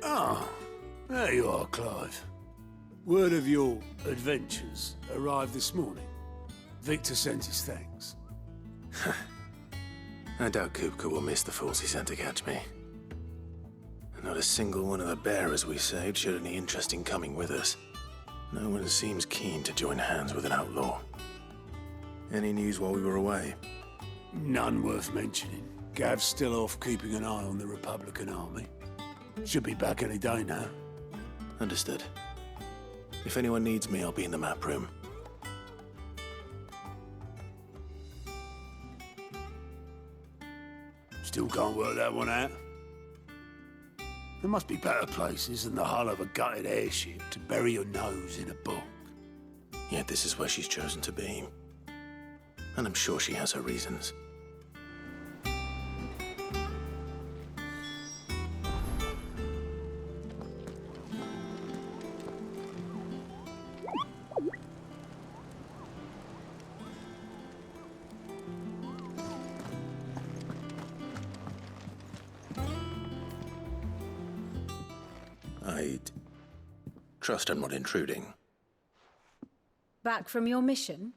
Ah, there you are, Clive. Word of your adventures arrived this morning. Victor sent his thanks. I doubt Kupka will miss the fools he sent to catch me. Not a single one of the bearers we saved showed any interest in coming with us. No one seems keen to join hands with an outlaw. Any news while we were away? None worth mentioning. Gav's still off keeping an eye on the Republican army. Should be back any day now. Understood. If anyone needs me, I'll be in the map room. Still can't work that one out. There must be better places than the hull of a gutted airship to bury your nose in a book. Yet this is where she's chosen to be. And I'm sure she has her reasons. I'd trust I'm not intruding. Back from your mission?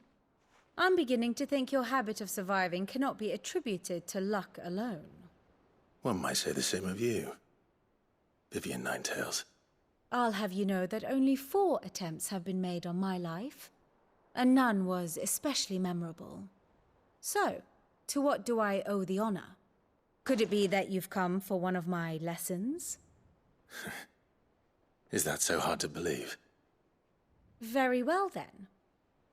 I'm beginning to think your habit of surviving cannot be attributed to luck alone. One might say the same of you, Vivian Ninetails. I'll have you know that only 4 attempts have been made on my life, and none was especially memorable. So, to what do I owe the honor? Could it be that you've come for one of my lessons? Is that so hard to believe? Very well then.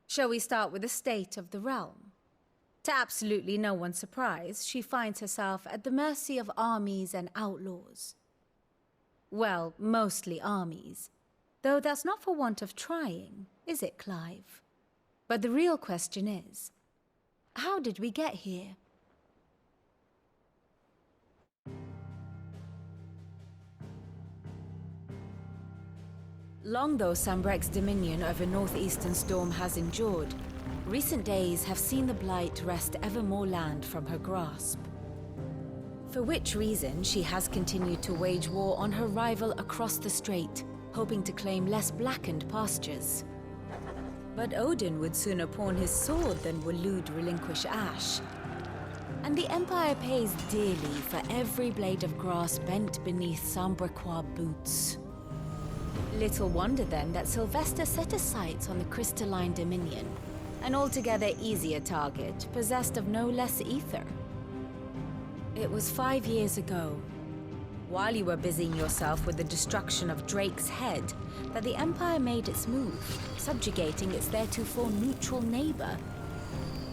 Shall we start with the state of the realm? To absolutely no one's surprise, she finds herself at the mercy of armies and outlaws. Well, mostly armies. Though that's not for want of trying, is it, Clive? But the real question is, how did we get here? Long though Sambrek's dominion over northeastern Storm has endured, recent days have seen the Blight wrest ever more land from her grasp. For which reason she has continued to wage war on her rival across the strait, hoping to claim less blackened pastures. But Odin would sooner pawn his sword than Waloed relinquish Ash. And the Empire pays dearly for every blade of grass bent beneath Sambrequois boots. Little wonder then that Sylvester set his sights on the crystalline dominion, an altogether easier target, possessed of no less ether. It was 5 years ago, while you were busying yourself with the destruction of Drake's head, that the Empire made its move, subjugating its theretofore neutral neighbor,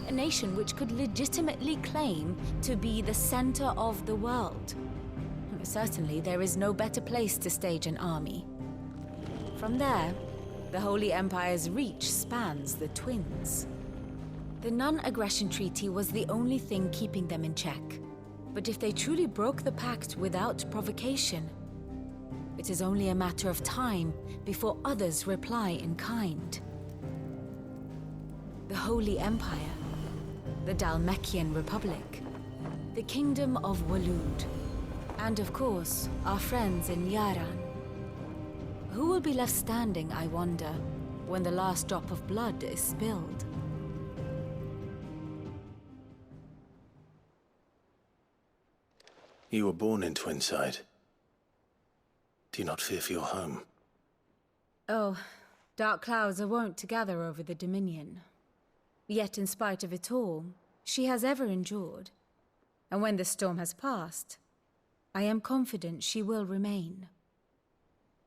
a nation which could legitimately claim to be the center of the world. Certainly, there is no better place to stage an army. From there, the Holy Empire's reach spans the Twins. The non-aggression treaty was the only thing keeping them in check. But if they truly broke the pact without provocation, it is only a matter of time before others reply in kind. The Holy Empire, the Dhalmekian Republic, the Kingdom of Waloed, and of course, our friends in Yaran. Who will be left standing, I wonder, when the last drop of blood is spilled? You were born in Twinside. Do you not fear for your home? Oh, dark clouds are wont to gather over the Dominion. Yet in spite of it all, she has ever endured. And when the storm has passed, I am confident she will remain.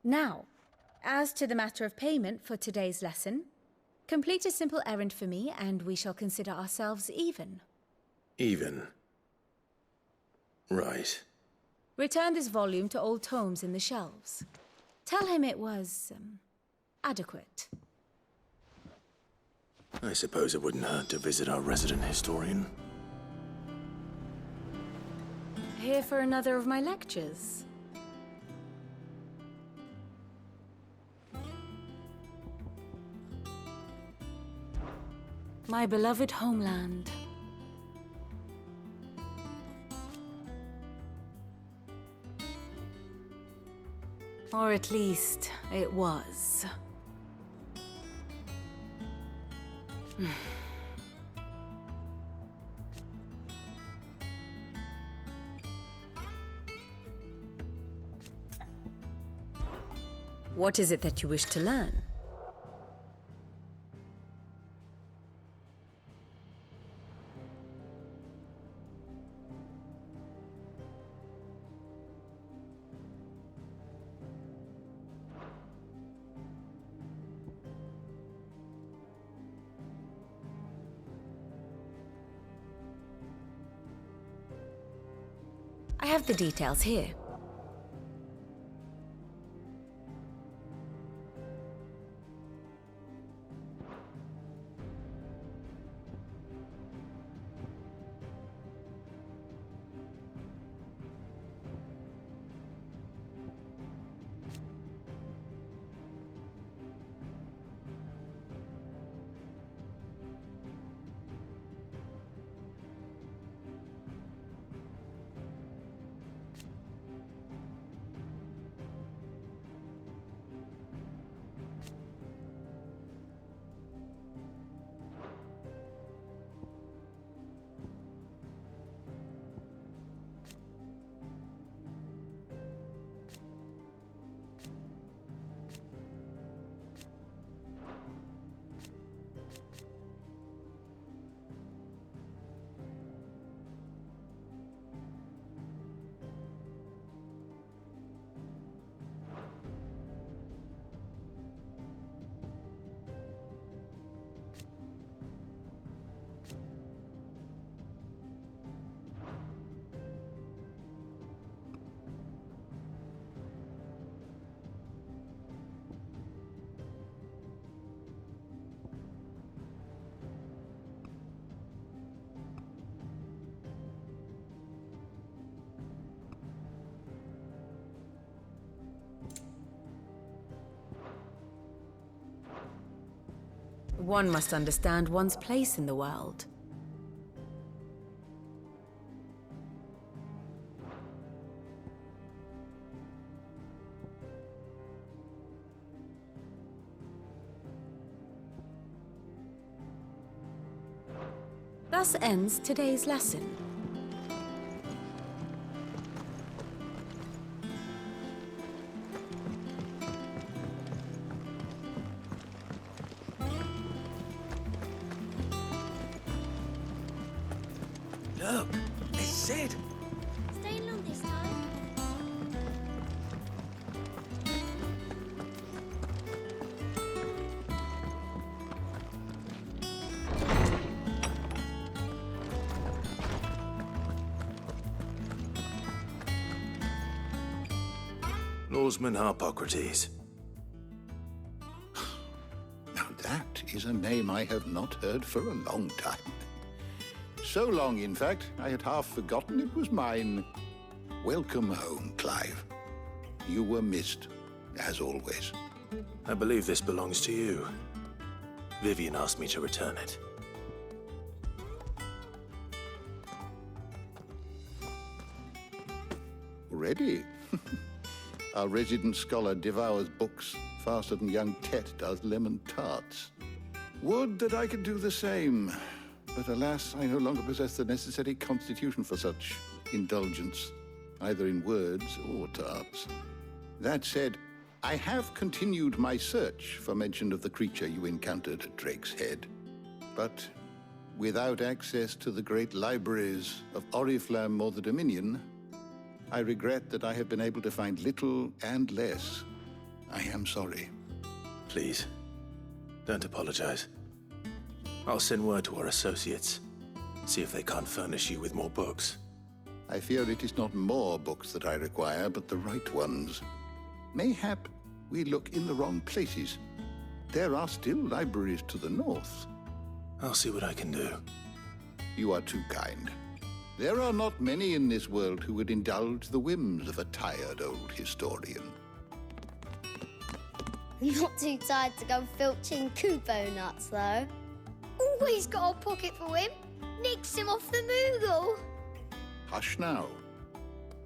Now, as to the matter of payment for today's lesson, complete a simple errand for me and we shall consider ourselves even. Even? Right. Return this volume to old tomes in the shelves. Tell him it was, adequate. I suppose it wouldn't hurt to visit our resident historian. Here for another of my lectures. My beloved homeland. Or at least, it was. What is it that you wish to learn? I have the details here. One must understand one's place in the world. Thus ends today's lesson. Look, it's Sid. Staying long this time? Lawsman Harpocrates. Now that is a name I have not heard for a long time. So long, in fact, I had half forgotten it was mine. Welcome home, Clive. You were missed, as always. I believe this belongs to you. Vivian asked me to return it. Already? Our resident scholar devours books faster than young Tet does lemon tarts. Would that I could do the same. But alas, I no longer possess the necessary constitution for such indulgence, either in words or tarts. That said, I have continued my search for mention of the creature you encountered at Drake's Head. But without access to the great libraries of Oriflamme or the Dominion, I regret that I have been able to find little and less. I am sorry. Please, don't apologize. I'll send word to our associates. See if they can't furnish you with more books. I fear it is not more books that I require, but the right ones. Mayhap we look in the wrong places. There are still libraries to the north. I'll see what I can do. You are too kind. There are not many in this world who would indulge the whims of a tired old historian. Not too tired to go filching Kupo nuts, though. Always got a pocket for him. Nicks him off the Moogle. Hush now.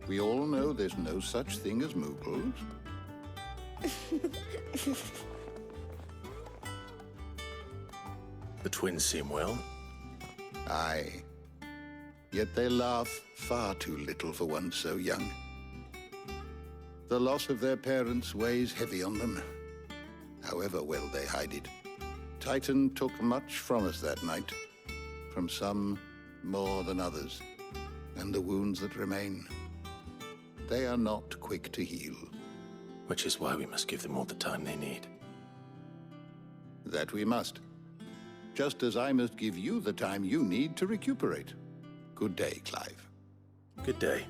We all know there's no such thing as Moogles. The twins seem well. Aye. Yet they laugh far too little for one so young. The loss of their parents weighs heavy on them, however well they hide it. Titan took much from us that night, from some more than others, and the wounds that remain, they are not quick to heal. Which is why we must give them all the time they need. That we must. Just as I must give you the time you need to recuperate. Good day, Clive. Good day.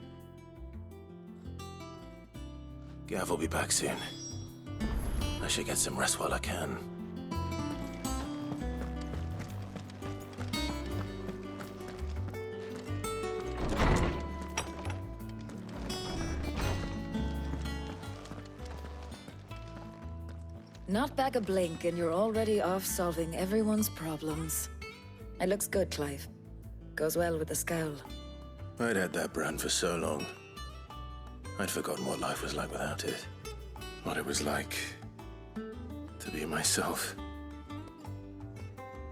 Gav will be back soon. I should get some rest while I can. Not back a blink and you're already off solving everyone's problems. It looks good, Clive. Goes well with the scowl. I'd had that brand for so long. I'd forgotten what life was like without it. What it was like to be myself.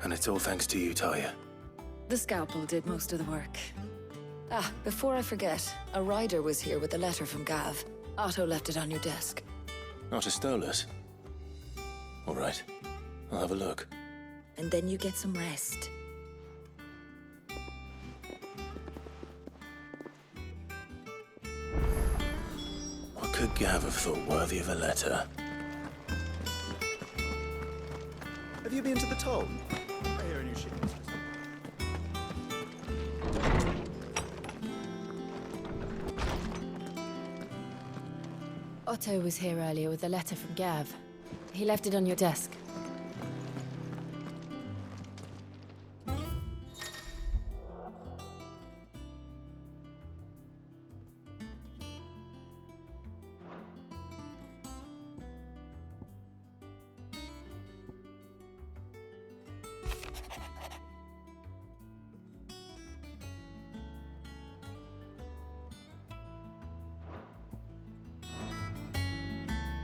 And it's all thanks to you, Talia. The scalpel did most of the work. Ah, before I forget, a rider was here with a letter from Gav. Otto left it on your desk. Not a Stolas. All right, I'll have a look. And then you get some rest. What could Gav have thought worthy of a letter? Have you been to the Tom? I hear a new ship. Otto was here earlier with a letter from Gav. He left it on your desk.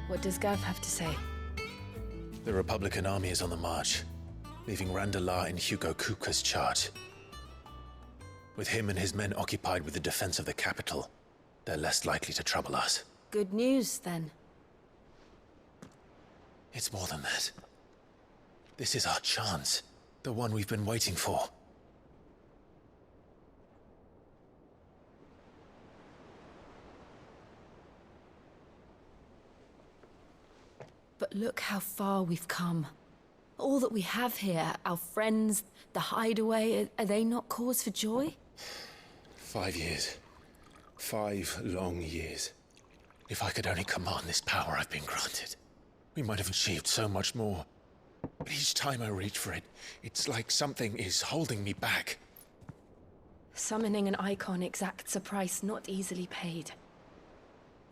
What does Gav have to say? The Republican army is on the march, leaving Randalar in Hugo Kupka's charge. With him and his men occupied with the defense of the capital, they're less likely to trouble us. Good news, then. It's more than that. This is our chance, the one we've been waiting for. But look how far we've come. All that we have here, our friends, the hideaway, are they not cause for joy? 5 years. 5 long years. If I could only command this power I've been granted, we might have achieved so much more. But each time I reach for it, it's like something is holding me back. Summoning an icon exacts a price not easily paid.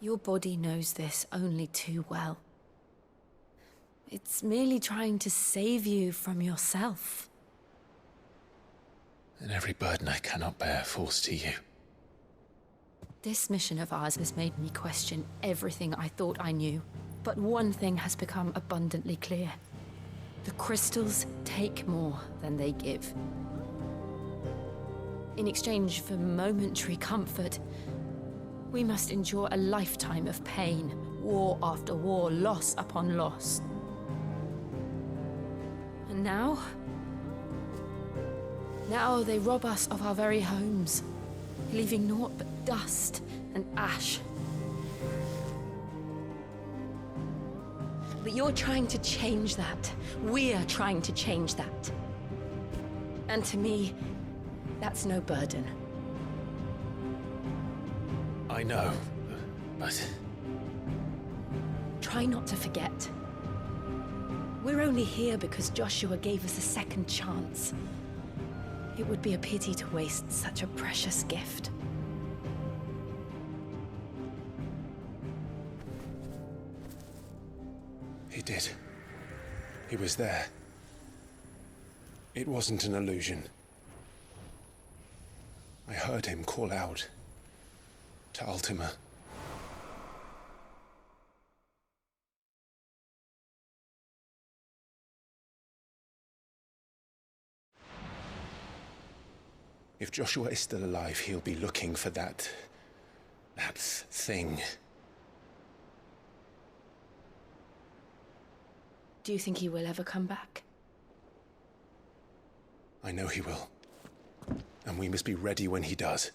Your body knows this only too well. It's merely trying to save you from yourself. And every burden I cannot bear falls to you. This mission of ours has made me question everything I thought I knew. But one thing has become abundantly clear. The crystals take more than they give. In exchange for momentary comfort, we must endure a lifetime of pain, war after war, loss upon loss. And now they rob us of our very homes, leaving naught but dust and ash. But you're trying to change that. We're trying to change that. And to me, that's no burden. I know, but... Try not to forget. We're only here because Joshua gave us a second chance. It would be a pity to waste such a precious gift. He did. He was there. It wasn't an illusion. I heard him call out to Ultima. If Joshua is still alive, he'll be looking for that thing. Do you think he will ever come back? I know he will. And we must be ready when he does.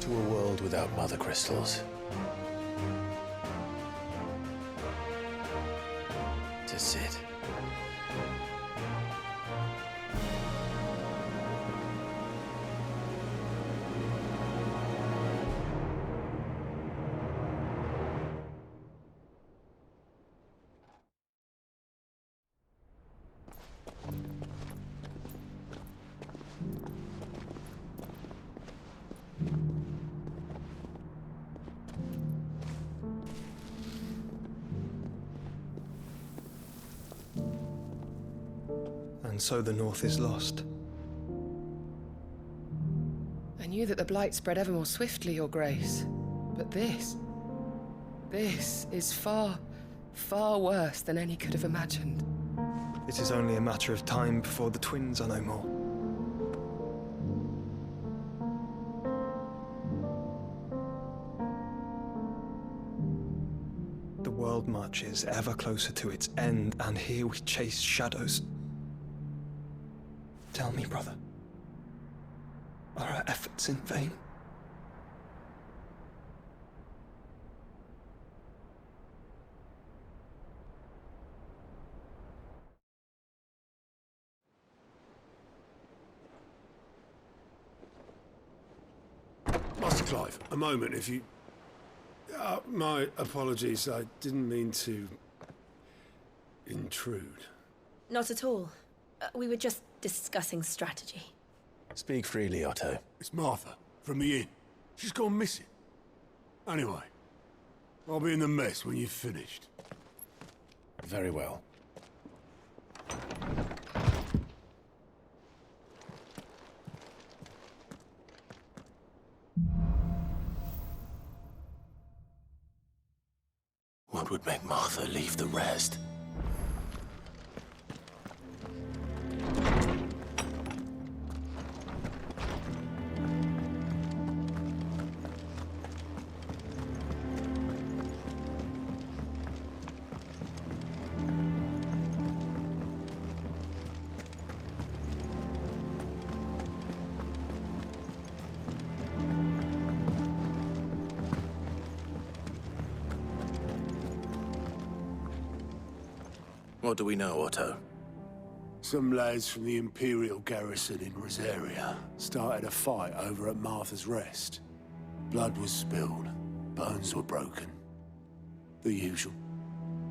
To a world without Mothercrystals. To sit. And so the North is lost. I knew that the Blight spread ever more swiftly, Your Grace. But this is far, far worse than any could have imagined. It is only a matter of time before the twins are no more. The world marches ever closer to its end, and here we chase shadows. Tell me, brother, are our efforts in vain? Master Clive, a moment, if you... my apologies, I didn't mean to... intrude. Not at all. We were just discussing strategy. Speak freely, Otto. It's Martha, from the inn. She's gone missing. Anyway, I'll be in the mess when you've finished. Very well. What would make Martha leave the rest? What do we know, Otto? Some lads from the Imperial garrison in Rosaria started a fight over at Martha's Rest. Blood was spilled, bones were broken. The usual.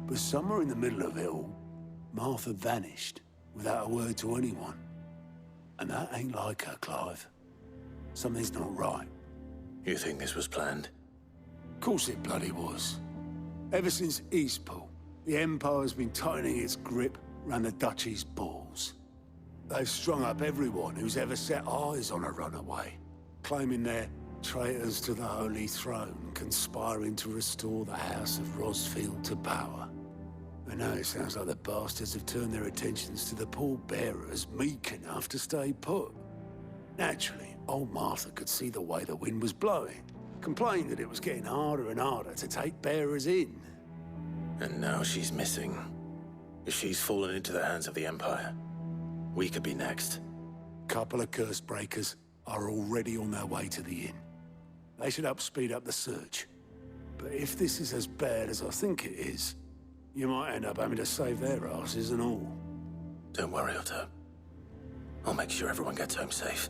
But somewhere in the middle of it all, Martha vanished without a word to anyone. And that ain't like her, Clive. Something's not right. You think this was planned? Of course it bloody was. Ever since Eastpool, the Empire's been tightening its grip round the Duchy's balls. They've strung up everyone who's ever set eyes on a runaway, claiming they're traitors to the Holy Throne, conspiring to restore the House of Rosfield to power. And now it sounds like the bastards have turned their attentions to the pallbearers meek enough to stay put. Naturally, old Martha could see the way the wind was blowing, complained that it was getting harder and harder to take bearers in. And now she's missing. If she's fallen into the hands of the Empire, we could be next. Couple of curse breakers are already on their way to the inn. They should help speed up the search. But if this is as bad as I think it is, you might end up having to save their asses and all. Don't worry, Otto. I'll make sure everyone gets home safe.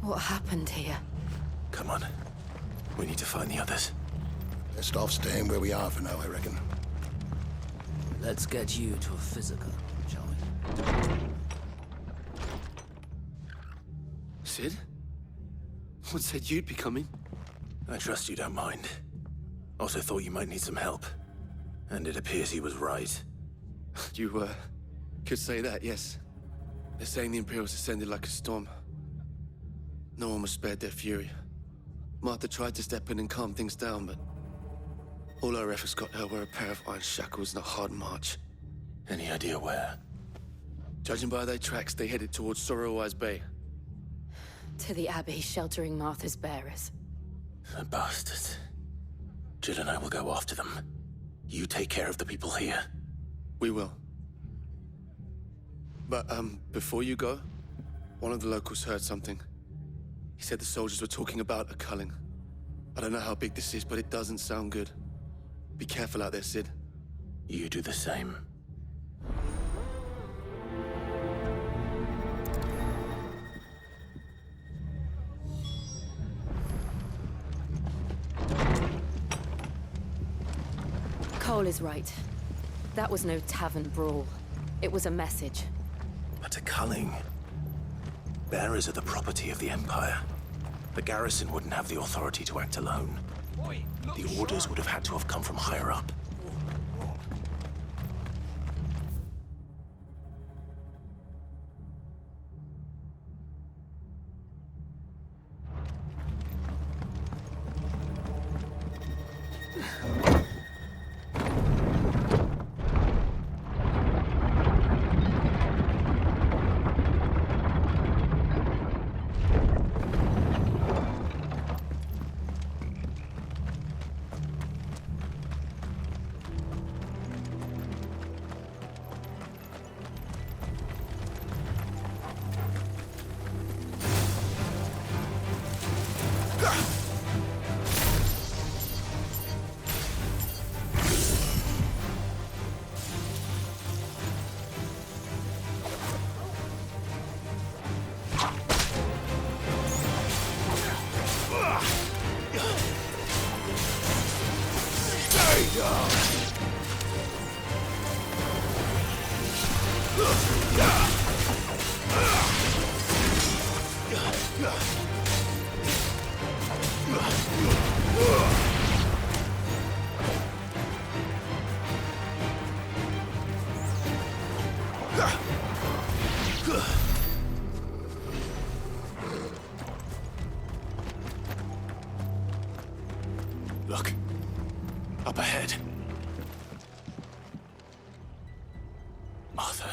What happened here? Come on. We need to find the others. Best off staying where we are for now, I reckon. Let's get you to a physical, shall we? Sid? What said you'd be coming? I trust you don't mind. Also thought you might need some help. And it appears he was right. You, could say that, yes. They're saying the Imperials ascended like a storm. No one was spared their fury. Martha tried to step in and calm things down, but all our efforts got her were a pair of iron shackles and a hard march. Any idea where? Judging by their tracks, they headed towards Sorrowwise Bay. To the Abbey sheltering Martha's bearers. The bastards. Jill and I will go after them. You take care of the people here. We will. But, before you go, one of the locals heard something. He said the soldiers were talking about a culling. I don't know how big this is, but it doesn't sound good. Be careful out there, Sid. You do the same. Cole is right. That was no tavern brawl. It was a message. But a culling. Bearers are the property of the Empire. The garrison wouldn't have the authority to act alone. The orders would have had to have come from higher up. Look. Up ahead. Martha,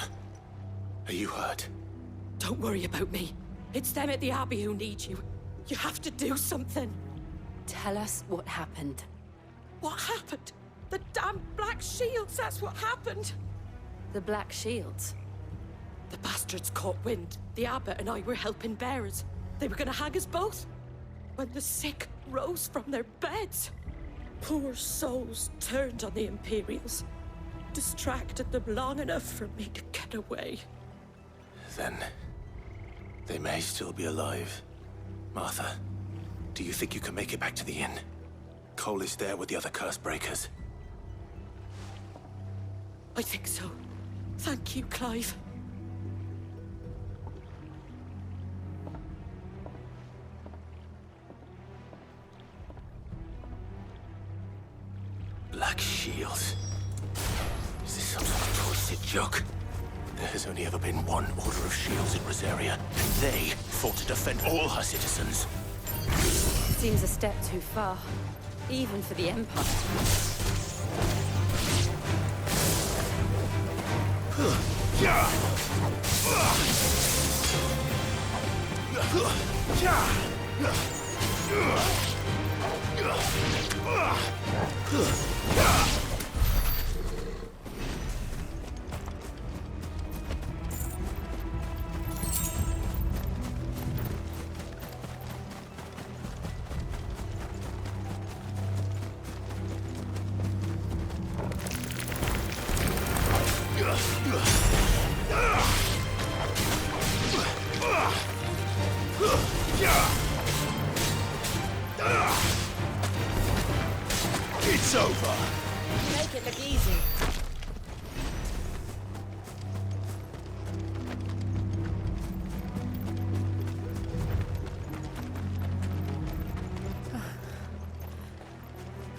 are you hurt? Don't worry about me. It's them at the Abbey who need you. You have to do something. Tell us what happened. What happened? The damn Black Shields, that's what happened. The Black Shields? The bastards caught wind. The Abbot and I were helping bearers. They were gonna hang us both. When the sick rose from their beds. Poor souls turned on the Imperials. Distracted them long enough for me to get away. Then they may still be alive. Martha, do you think you can make it back to the inn? Cole is there with the other curse breakers. I think so. Thank you, Clive. Black Shields. Is this some sort of twisted joke? There has only ever been one Order of Shields in Rosaria, and they fought to defend all her citizens. Seems a step too far, even for the Empire. Yeah! it's over. Make it look easy.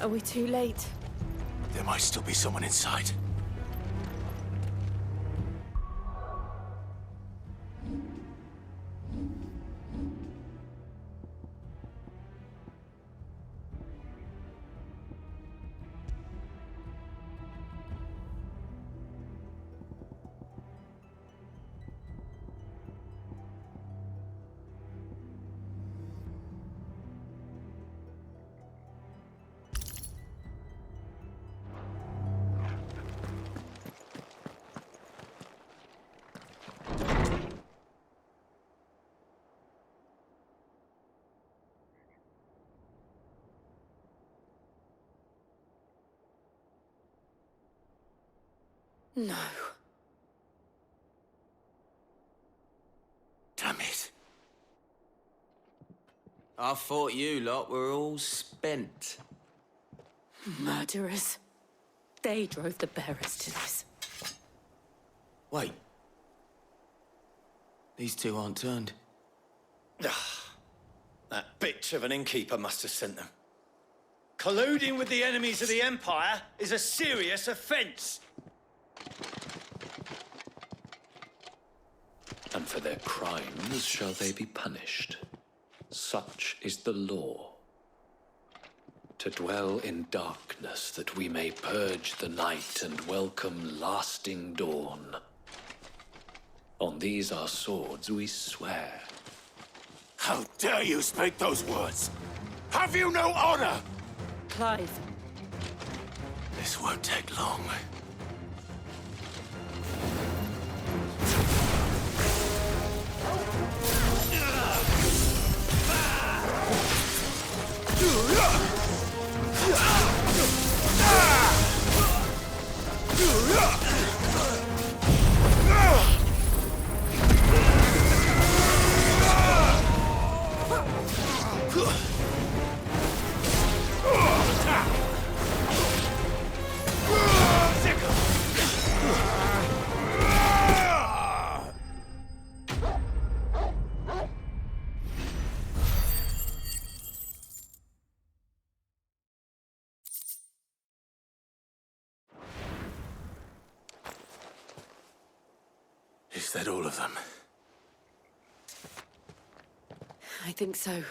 Are we too late? There might still be someone inside. No. Damn it. I thought you lot were all spent. Murderers. They drove the bearers to this. Wait. These two aren't turned. That bitch of an innkeeper must have sent them. Colluding with the enemies of the Empire is a serious offense. And for their crimes shall they be punished. Such is the law. To dwell in darkness that we may purge the night and welcome lasting dawn. On these our swords we swear. How dare you speak those words? Have you no honor? Clive. This won't take long. Is that all of them? I think so.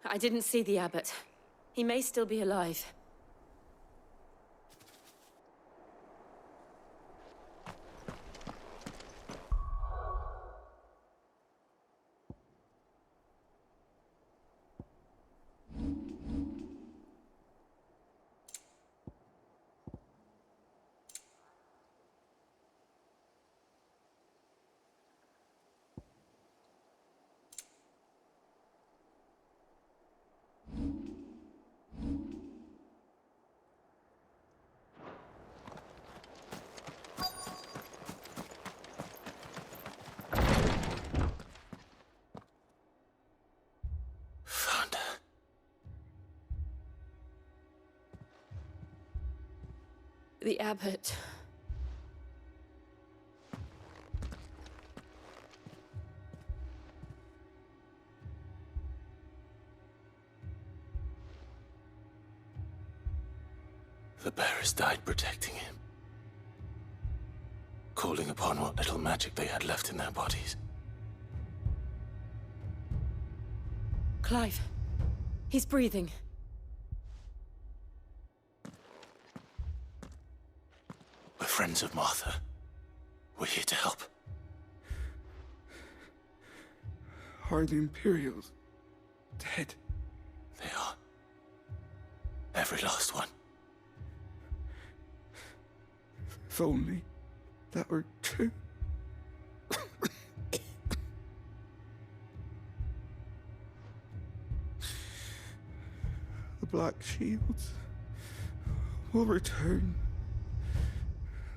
I didn't see the abbot. He may still be alive. The abbot. The bearers died protecting him. Calling upon what little magic they had left in their bodies. Clive. He's breathing. We're friends of Martha. We're here to help. Are the Imperials dead? They are. Every last one. If only that were true. Black Shields will return.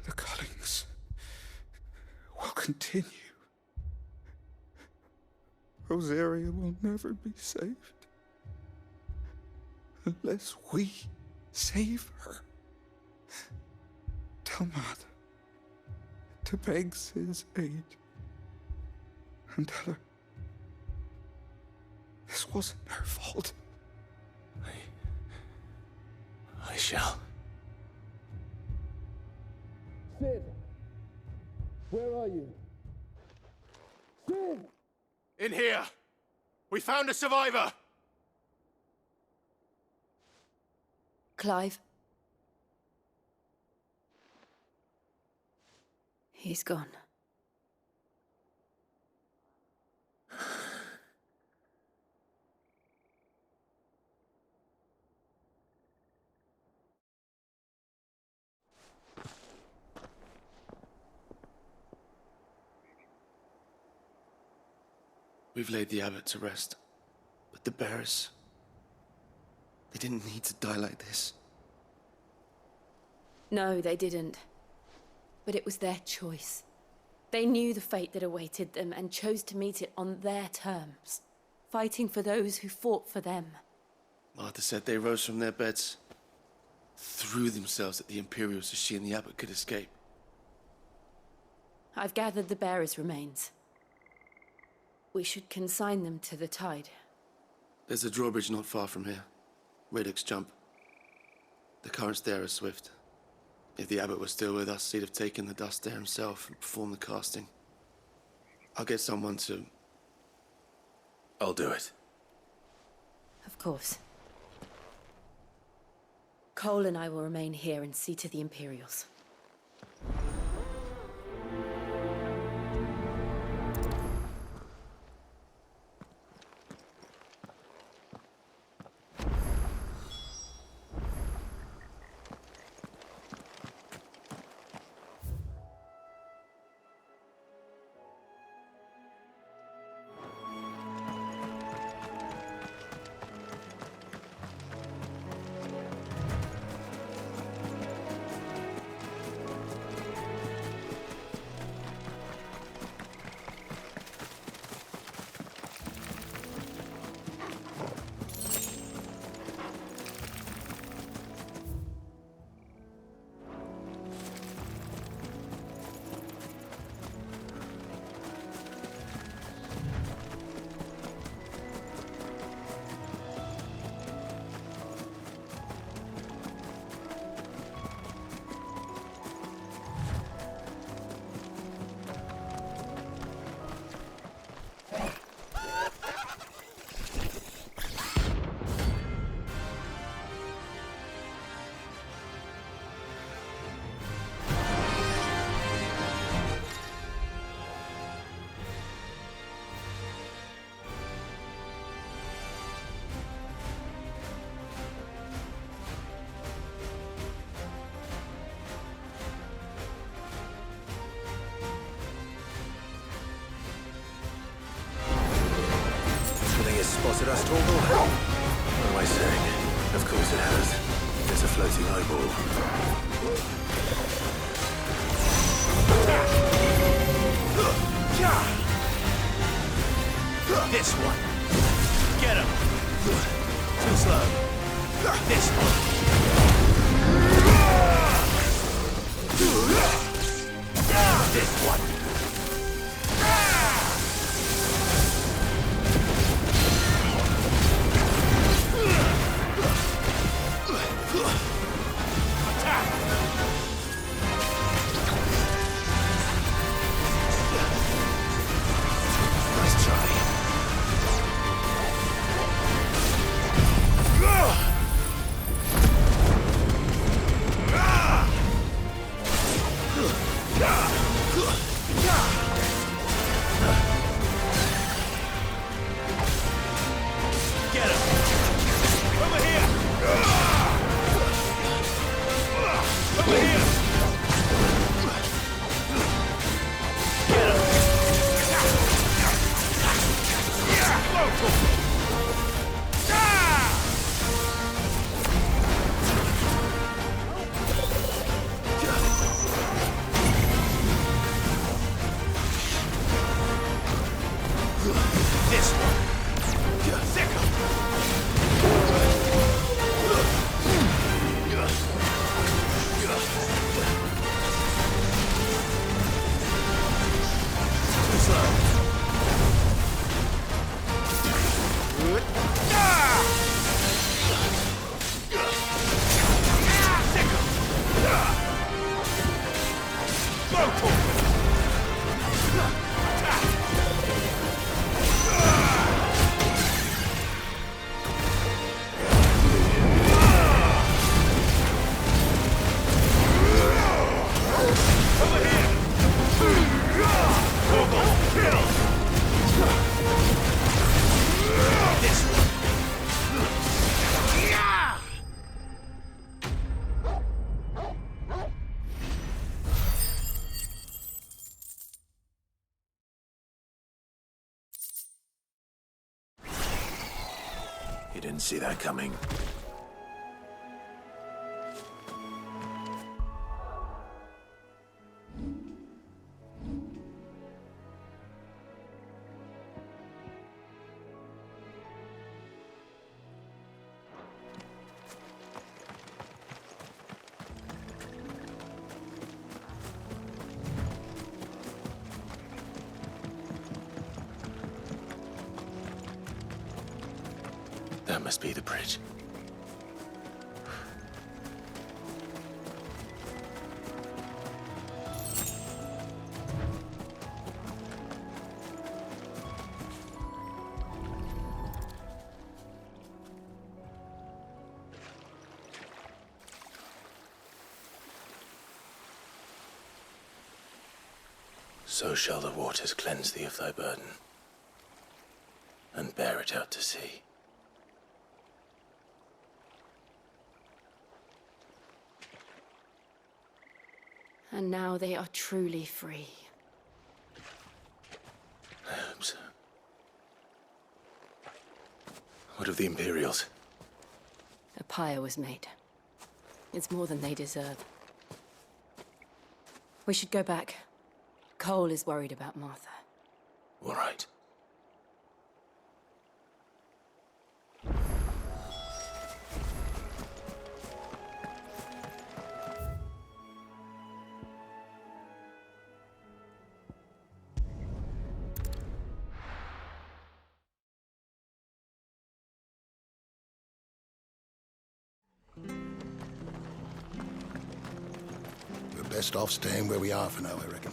The cuttings will continue. Rosaria will never be saved unless we save her. Tell Matt to beg Cid's aid and tell her this wasn't her fault. I shall. Cid! Where are you? Cid! In here! We found a survivor! Clive. He's gone. We've laid the abbot to rest, but the bearers, they didn't need to die like this. No, they didn't. But it was their choice. They knew the fate that awaited them and chose to meet it on their terms, fighting for those who fought for them. Martha said they rose from their beds, threw themselves at the Imperials so she and the abbot could escape. I've gathered the bearers' remains. We should consign them to the tide. There's a drawbridge not far from here. Radix jump. The currents there are swift. If the abbot was still with us, he'd have taken the dust there himself and performed the casting. I'll get someone to... I'll do it. Of course. Cole and I will remain here and see to the Imperials. Spotted us, Torgal? What am I saying? Of course it has. It's a floating eyeball. This one. Get him. Too slow. This one. This one. Over here! didn't see that coming. That must be the bridge. So shall the waters cleanse thee of thy burden, and bear it out to sea. And now they are truly free. I hope so. What of the Imperials? A pyre was made. It's more than they deserve. We should go back. Cole is worried about Martha. All right. We're best off staying where we are for now, I reckon.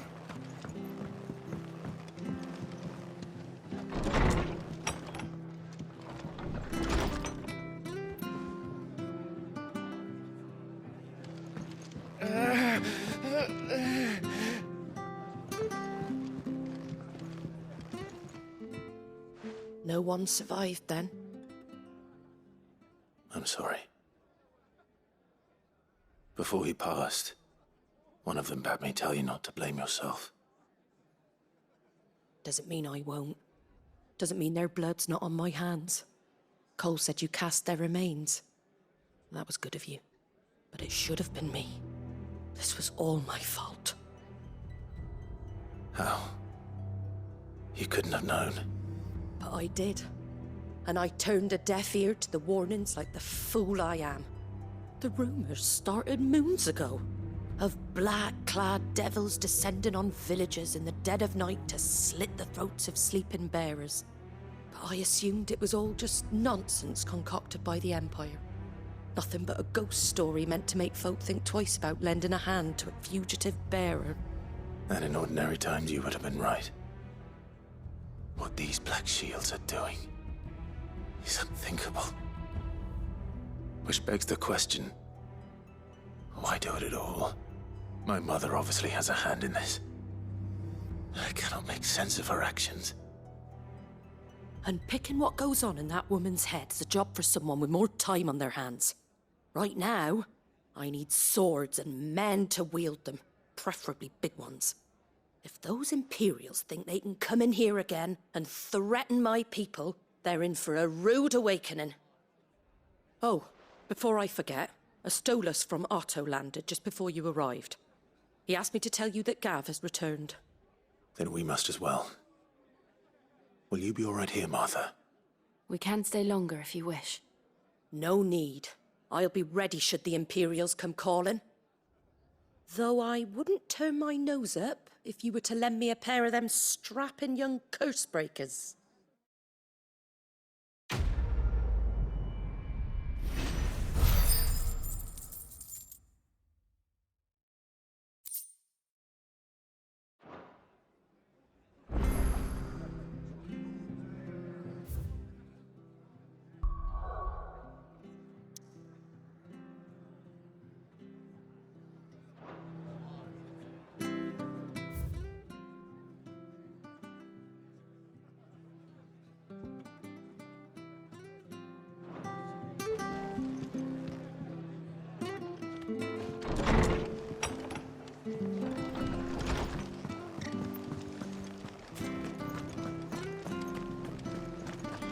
No one survived then? I'm sorry. Before he passed, one of them bade me tell you not to blame yourself. Doesn't mean I won't. Doesn't mean their blood's not on my hands. Cole said you cast their remains. That was good of you. But it should have been me. This was all my fault. How? You couldn't have known. But I did. And I turned a deaf ear to the warnings like the fool I am. The rumors started moons ago. Of black-clad devils descending on villages in the dead of night to slit the throats of sleeping bearers. But I assumed it was all just nonsense concocted by the Empire. Nothing but a ghost story meant to make folk think twice about lending a hand to a fugitive bearer. And in ordinary times you would have been right. What these Black Shields are doing is unthinkable. Which begs the question, why do it at all? My mother obviously has a hand in this. I cannot make sense of her actions. Unpicking what goes on in that woman's head is a job for someone with more time on their hands. Right now, I need swords and men to wield them, preferably big ones. If those Imperials think they can come in here again and threaten my people, they're in for a rude awakening. Oh, before I forget, a Stolas from Otto landed just before you arrived. He asked me to tell you that Gav has returned. Then we must as well. Will you be all right here, Martha? We can stay longer if you wish. No need. I'll be ready should the Imperials come calling. Though I wouldn't turn my nose up if you were to lend me a pair of them strapping young curse-breakers.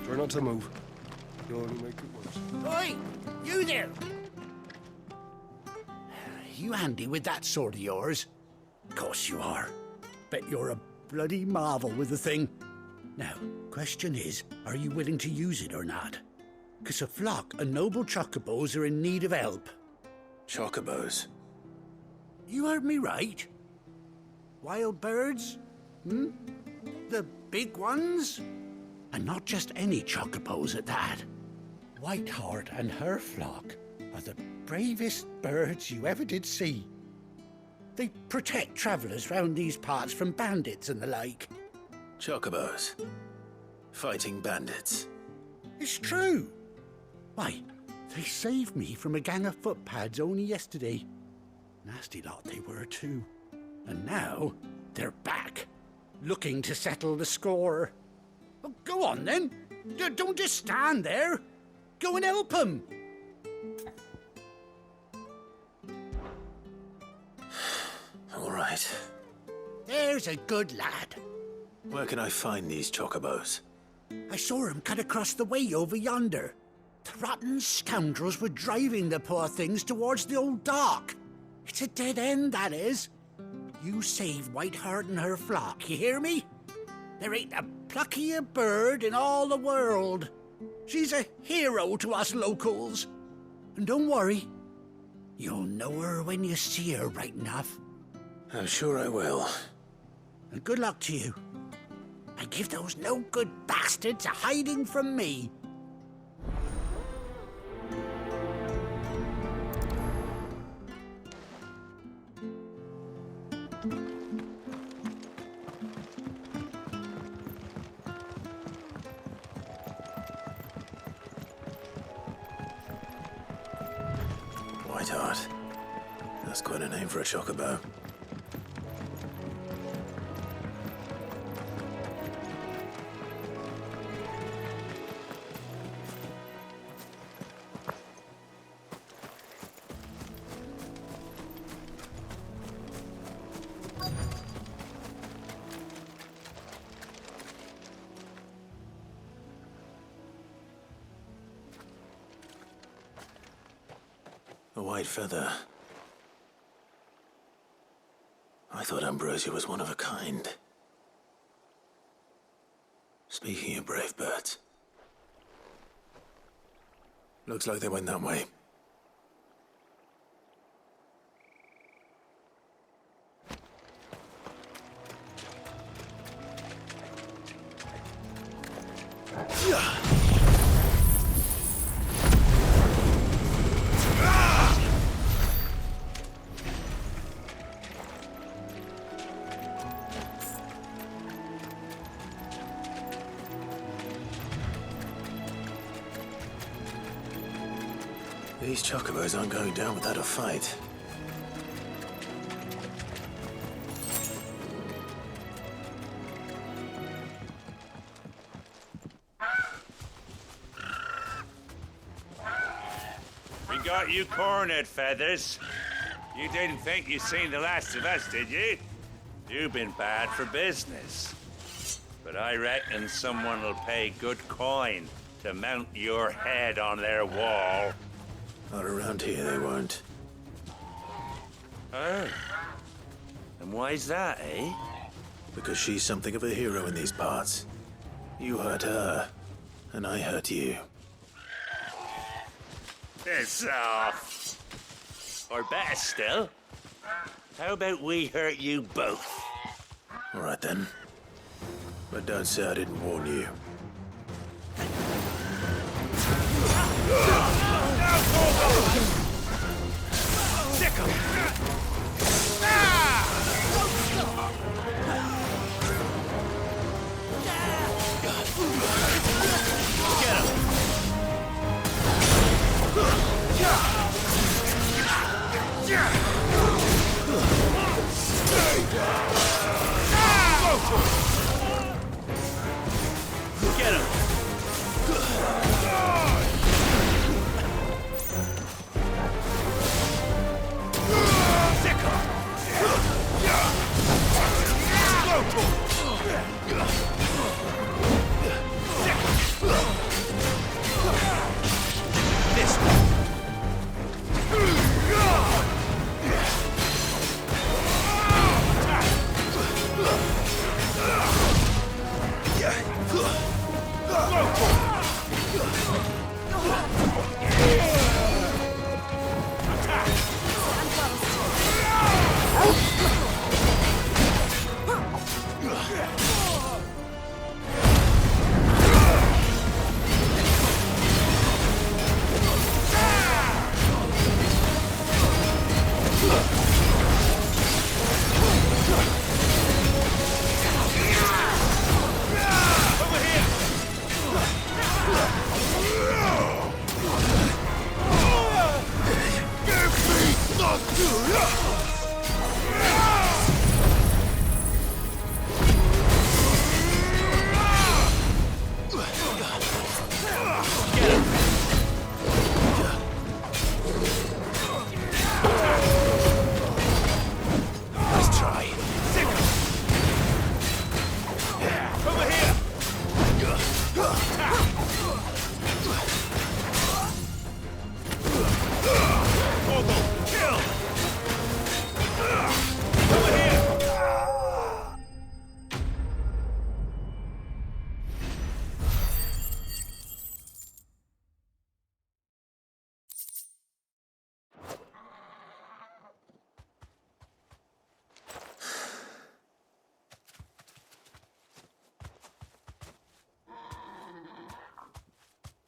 Try not to move. You only make it worse. Oi! You there! You handy with that sword of yours? Of course you are. Bet you're a bloody marvel with the thing. Now, question is, are you willing to use it or not? 'Cause a flock of noble chocobos are in need of help. Chocobos? You heard me right. Wild birds? Hmm? The big ones? And not just any chocobos at that. Whiteheart and her flock are the bravest birds you ever did see. They protect travellers round these parts from bandits and the like. Chocobos? Fighting bandits? It's true. Why, they saved me from a gang of footpads only yesterday. Nasty lot they were too. And now they're back, looking to settle the score. Oh, go on then. Don't just stand there. Go and help them. All right. There's a good lad. Where can I find these chocobos? I saw him cut across the way over yonder. The rotten scoundrels were driving the poor things towards the old dock. It's a dead end, that is. You save Whiteheart and her flock, you hear me? There ain't a pluckier bird in all the world. She's a hero to us locals. And don't worry, you'll know her when you see her right enough. I'm sure I will. And good luck to you. And give those no-good bastards a hiding from me. Whiteheart. That's quite a name for a chocobo. A white feather. I thought Ambrosia was one of a kind. Speaking of brave birds. Looks like they went that way. These chocobos aren't going down without a fight. We got you cornered, Feathers. You didn't think you'd seen the last of us, did you? You've been bad for business. But I reckon someone will pay good coin to mount your head on their wall. Not around here, they won't. Oh. And why's that, eh? Because she's something of a hero in these parts. You hurt her, and I hurt you. Piss off. Or better still, how about we hurt you both? All right then. But don't say I didn't warn you. Sick 'em! Get him! Get him! Sick 'em!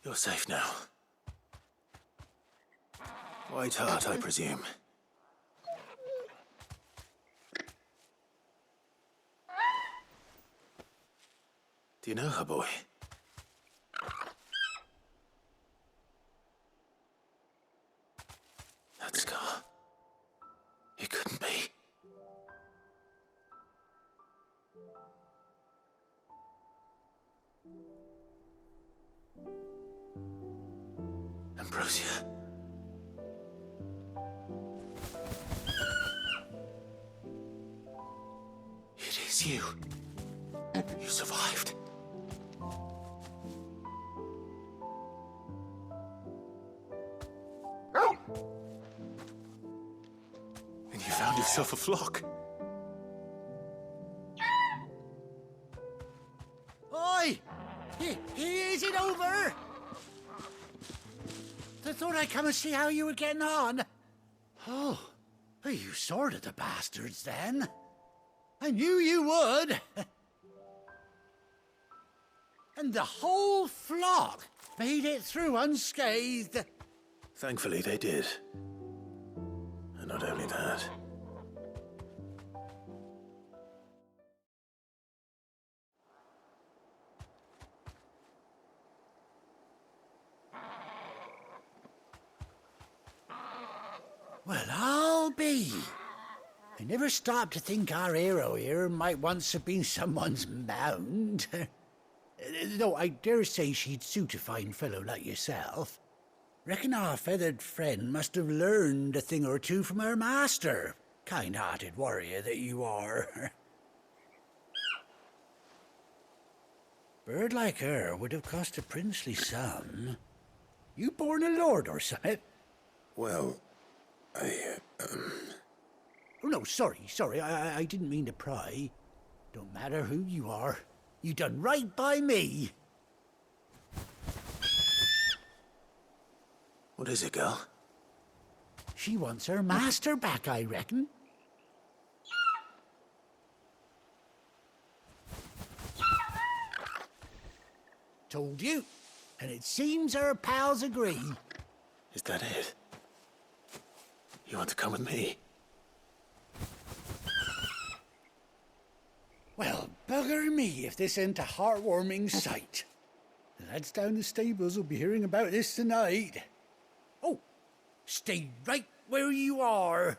You're safe now. White Heart, I presume. Do you know her, boy? That scar. It couldn't be. Ambrosia. It is you. You survived. And you found yourself a flock. Oi! Is it over? I thought I'd come and see how you were getting on. Oh, you sorted the bastards then. I knew you would. And the whole flock made it through unscathed. Thankfully, they did. And not only that. Well, I'll be. I never stopped to think our hero here might once have been someone's mount. Though I dare say she'd suit a fine fellow like yourself. Reckon our feathered friend must have learned a thing or two from her master. Kind-hearted warrior that you are. Bird like her would have cost a princely sum. You born a lord or something? Well, Oh, no, sorry. I didn't mean to pry. Don't matter who you are. You done right by me. What is it, girl? She wants her master back, I reckon. Told you. And it seems her pals agree. Is that it? You want to come with me? Well, bugger me if this ain't a heartwarming sight. The lads down the stables will be hearing about this tonight. Oh, stay right where you are.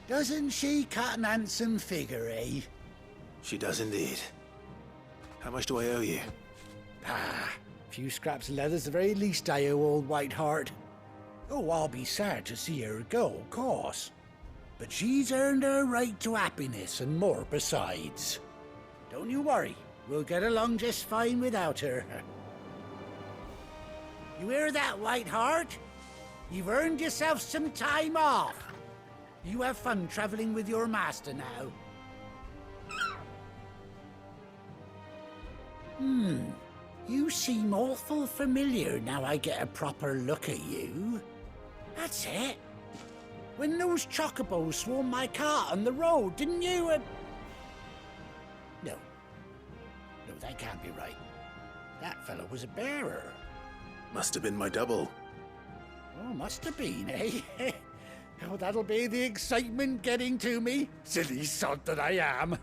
Doesn't she cut an handsome figure, eh? She does indeed. How much do I owe you? Ah, a few scraps of leather's the very least I owe old Whiteheart. Oh, I'll be sad to see her go, of course. But she's earned her right to happiness and more besides. Don't you worry, we'll get along just fine without her. You hear that, Whiteheart? You've earned yourself some time off. You have fun traveling with your master now. You seem awful familiar now I get a proper look at you. That's it. when those chocobos swarmed my cart on the road, didn't you? No. No, that can't be right. That fellow was a bearer. Must have been my double. Oh, must have been, eh? Oh, that'll be the excitement getting to me. Silly sod that I am.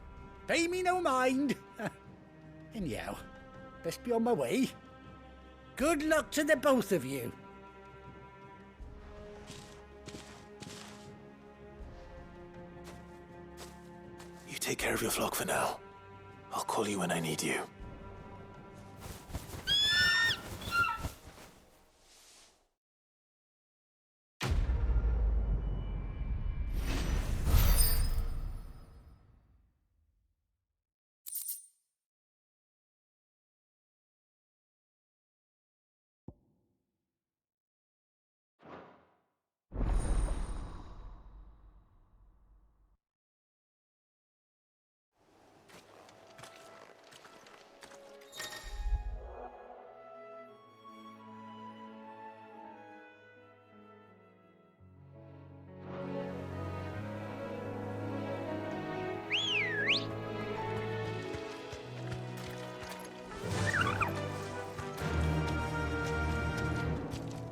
Pay me no mind. Anyhow, best be on my way. Good luck to the both of you. You take care of your flock for now. I'll call you when I need you.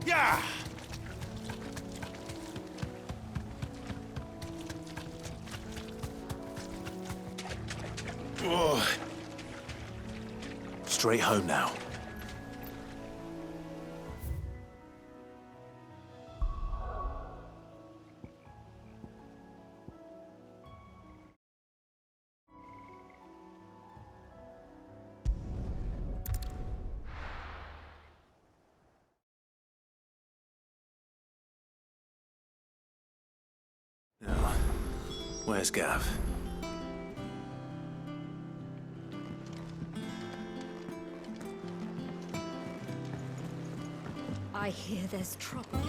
Yeah! Whoa. Straight home now. Now, where's Gav? I hear there's trouble.